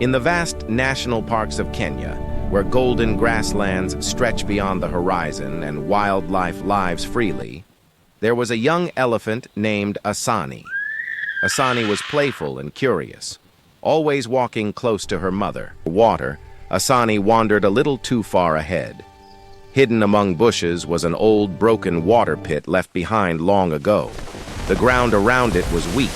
In the vast national parks of Kenya, where golden grasslands stretch beyond the horizon and wildlife lives freely, there was a young elephant named Asani. Asani was playful and curious, always walking close to her mother. Water, Asani wandered a little too far ahead. Hidden among bushes was an old broken water pit left behind long ago. The ground around it was weak.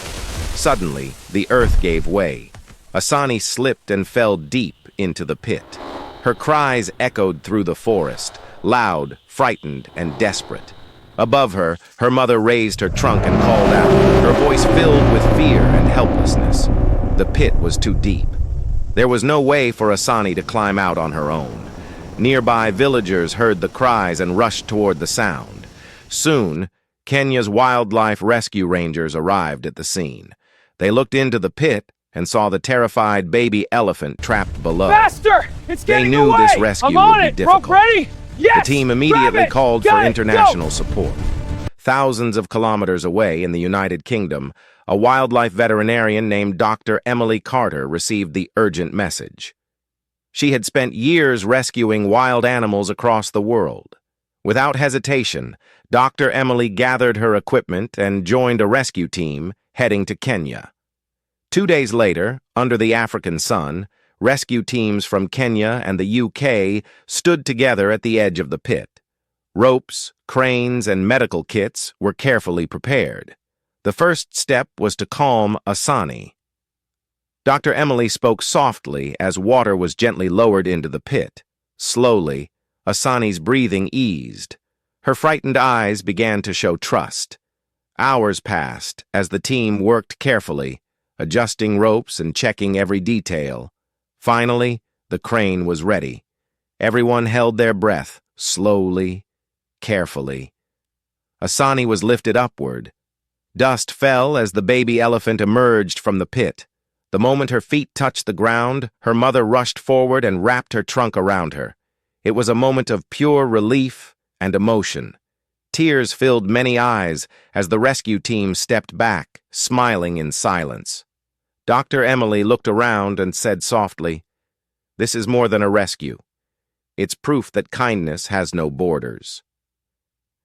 Suddenly, the earth gave way. Asani slipped and fell deep into the pit. Her cries echoed through the forest, loud, frightened, and desperate. Above her, her mother raised her trunk and called out, her voice filled with fear and helplessness. The pit was too deep. There was no way for Asani to climb out on her own. Nearby villagers heard the cries and rushed toward the sound. Soon, Kenya's wildlife rescue rangers arrived at the scene. They looked into the pit and saw the terrified baby elephant trapped below. Faster! It's getting away! They knew this rescue I'm on would be it! difficult. Rope ready? Yes! The team immediately called for international go! support. Thousands of kilometers away in the United Kingdom, a wildlife veterinarian named Dr. Emily Carter received the urgent message. She had spent years rescuing wild animals across the world. Without hesitation, Dr. Emily gathered her equipment and joined a rescue team heading to Kenya. 2 days later, under the African sun, rescue teams from Kenya and the UK stood together at the edge of the pit. Ropes, cranes, and medical kits were carefully prepared. The first step was to calm Asani. Dr. Emily spoke softly as water was gently lowered into the pit. Slowly, Asani's breathing eased. Her frightened eyes began to show trust. Hours passed as the team worked carefully, adjusting ropes and checking every detail. Finally, the crane was ready. Everyone held their breath, slowly, carefully. Asani was lifted upward. Dust fell as the baby elephant emerged from the pit. The moment her feet touched the ground, her mother rushed forward and wrapped her trunk around her. It was a moment of pure relief and emotion. Tears filled many eyes as the rescue team stepped back, smiling in silence. Dr. Emily looked around and said softly, "This is more than a rescue. It's proof that kindness has no borders."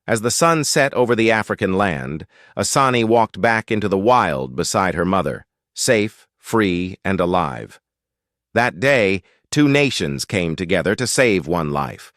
As the sun set over the African land, Asani walked back into the wild beside her mother, safe, free, and alive. That day, 2 nations came together to save one life,